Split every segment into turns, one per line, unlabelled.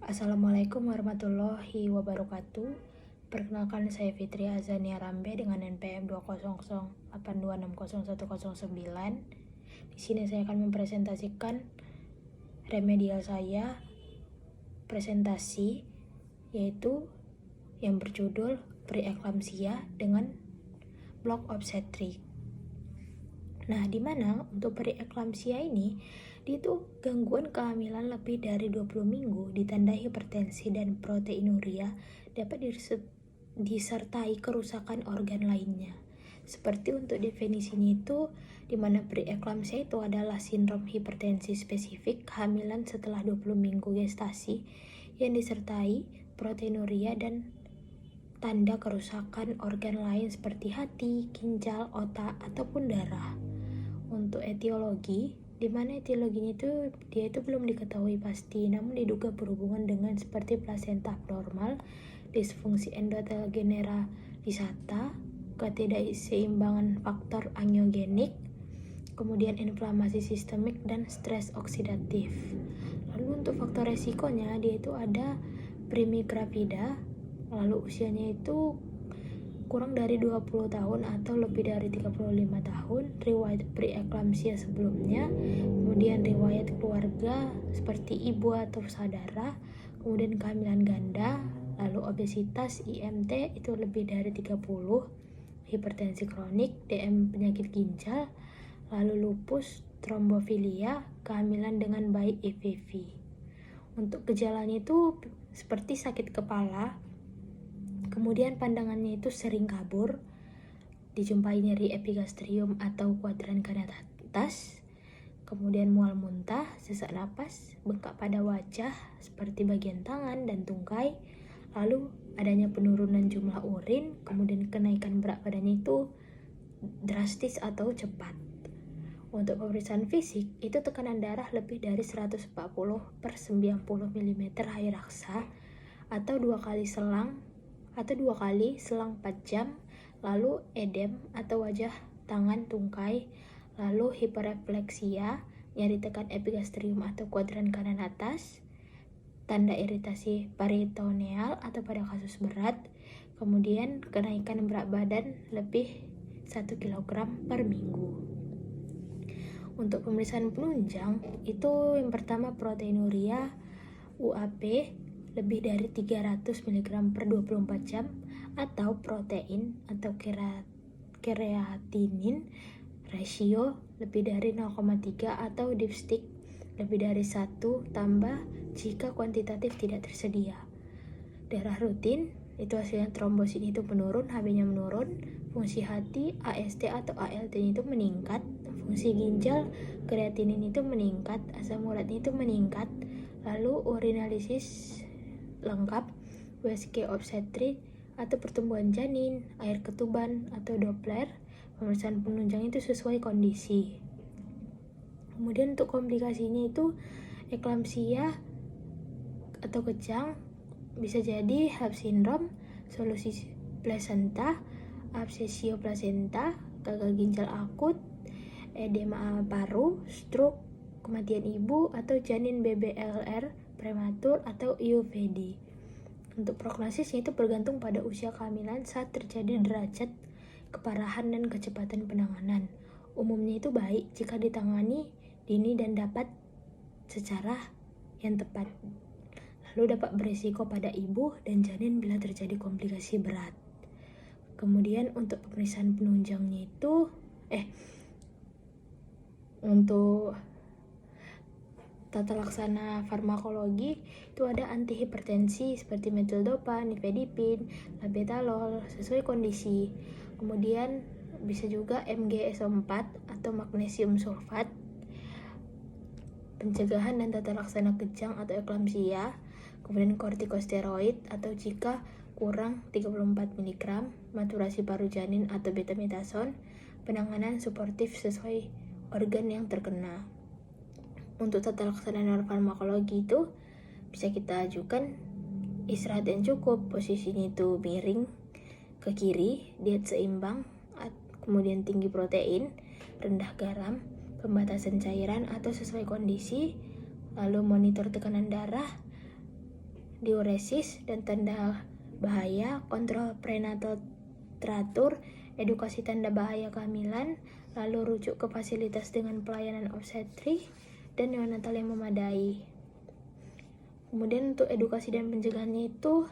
Assalamualaikum warahmatullahi wabarakatuh. Perkenalkan, saya Fitri Azania Rambe dengan NPM 20082601109. Di sini saya akan mempresentasikan remedial saya, presentasi, yaitu yang berjudul preeklamsia dengan block obstetrik. Nah, di mana untuk preeklamsia ini, dia itu gangguan kehamilan lebih dari 20 minggu ditandai hipertensi dan proteinuria dapat disertai kerusakan organ lainnya. Seperti untuk definisinya itu, di mana preeklamsia itu adalah sindrom hipertensi spesifik kehamilan setelah 20 minggu gestasi yang disertai proteinuria dan tanda kerusakan organ lain seperti hati, ginjal, otak, ataupun darah. Untuk etiologi, di mana etiologinya dia itu belum diketahui pasti, namun diduga berhubungan dengan seperti plasenta abnormal, disfungsi endotel generalisata, ketidakseimbangan faktor angiogenik, kemudian inflamasi sistemik dan stres oksidatif. Lalu untuk faktor resikonya, dia itu ada primigravida, lalu usianya itu kurang dari 20 tahun atau lebih dari 35 tahun, riwayat preeklamsia sebelumnya, kemudian riwayat keluarga seperti ibu atau saudara, kemudian kehamilan ganda, lalu obesitas, IMT itu lebih dari 30, hipertensi kronik, DM penyakit ginjal, lalu lupus, trombofilia, kehamilan dengan bayi EVV. Untuk gejalanya itu seperti sakit kepala, kemudian pandangannya itu sering kabur, dijumpai nyeri epigastrium atau kuadran kanan atas, kemudian mual muntah, sesak napas, bengkak pada wajah seperti bagian tangan dan tungkai, lalu adanya penurunan jumlah urin, kemudian kenaikan berat badannya itu drastis atau cepat. Untuk pemeriksaan fisik, itu tekanan darah lebih dari 140/90 mm air raksa atau dua kali selang 4 jam, lalu edem atau wajah tangan tungkai, lalu hiperrefleksia, nyeri tekan epigastrium atau kuadran kanan atas, tanda iritasi peritoneal atau pada kasus berat, kemudian kenaikan berat badan lebih 1 kg per minggu. Untuk pemeriksaan penunjang, itu yang pertama proteinuria, UAP, lebih dari 300 mg per 24 jam, atau protein atau kreatinin rasio lebih dari 0,3 atau dipstik lebih dari 1 tambah jika kuantitatif tidak tersedia. Darah rutin, itu hasilnya trombosit itu menurun, HB-nya menurun, fungsi hati, AST atau ALT itu meningkat, fungsi ginjal, kreatinin itu meningkat, asam uratnya itu meningkat, lalu urinalisis lengkap, USG obstetrik atau pertumbuhan janin, air ketuban atau Doppler, pemeriksaan penunjang itu sesuai kondisi. Kemudian untuk komplikasinya itu eklamsia atau kejang, bisa jadi HELLP syndrome, solusi plasenta, absesio plasenta, gagal ginjal akut, edema paru, stroke, kematian ibu atau janin BBLR prematur atau IUVD. Untuk prognosisnya itu bergantung pada usia kehamilan saat terjadi derajat keparahan dan kecepatan penanganan. Umumnya itu baik jika ditangani dini dan dapat secara yang tepat. Lalu dapat berisiko pada ibu dan janin bila terjadi komplikasi berat. Kemudian untuk pemeriksaan penunjangnya itu untuk tata laksana farmakologi itu ada antihipertensi seperti metildopa, nifedipin, labetalol sesuai kondisi. Kemudian bisa juga MgSO4 atau magnesium sulfat. Pencegahan dan tata laksana kejang atau eklamsia. Kemudian kortikosteroid atau jika kurang 34 mg, maturasi paru janin atau betametason, penanganan suportif sesuai organ yang terkena. Untuk tata laksana farmakologi itu bisa kita ajukan istirahat yang cukup, posisinya itu miring ke kiri, diet seimbang, kemudian tinggi protein, rendah garam, pembatasan cairan atau sesuai kondisi, lalu monitor tekanan darah, diuresis dan tanda bahaya, kontrol prenatal teratur, edukasi tanda bahaya kehamilan, lalu rujuk ke fasilitas dengan pelayanan obstetri dan neonatal yang memadai. Kemudian untuk edukasi dan pencegahannya itu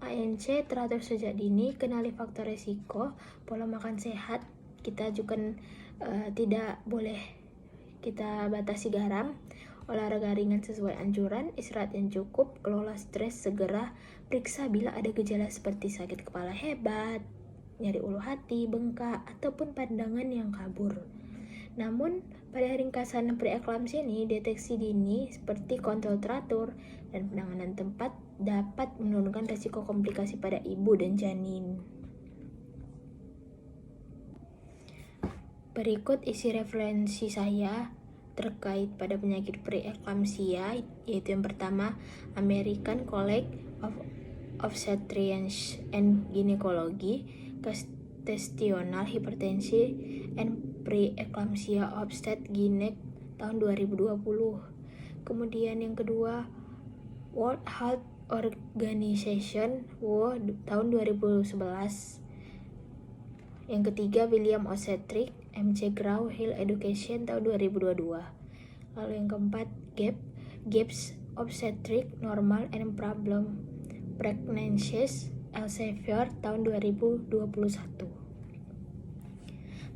ANC teratur sejak dini, kenali faktor resiko, pola makan sehat, kita juga tidak boleh kita batasi garam, olahraga ringan sesuai anjuran, istirahat yang cukup, kelola stres segera, periksa bila ada gejala seperti sakit kepala hebat, nyeri ulu hati, bengkak, ataupun pandangan yang kabur. Namun, pada ringkasan preeklamsia ini, deteksi dini seperti kontrol teratur dan penanganan tempat dapat menurunkan risiko komplikasi pada ibu dan janin. Berikut isi referensi saya terkait pada penyakit preeklamsia, yaitu yang pertama, American College of Obstetricians and Gynecology, Gestational Hypertension and Preeclampsia Obstet Gynek tahun 2020. Kemudian yang kedua, World Health Organization tahun 2011. Yang ketiga, William Obstetric MC Graw-Hill Education tahun 2022. Lalu yang keempat, Gaps Obstetric Normal and Problem Pregnancies Elsevier tahun 2021.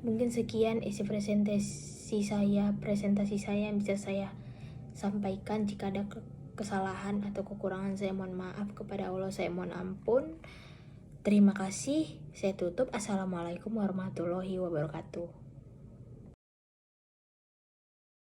Mungkin sekian isi presentasi saya yang bisa saya sampaikan. Jika ada kesalahan atau kekurangan, saya mohon maaf, kepada Allah saya mohon ampun. Terima kasih, saya tutup. Assalamualaikum warahmatullahi wabarakatuh.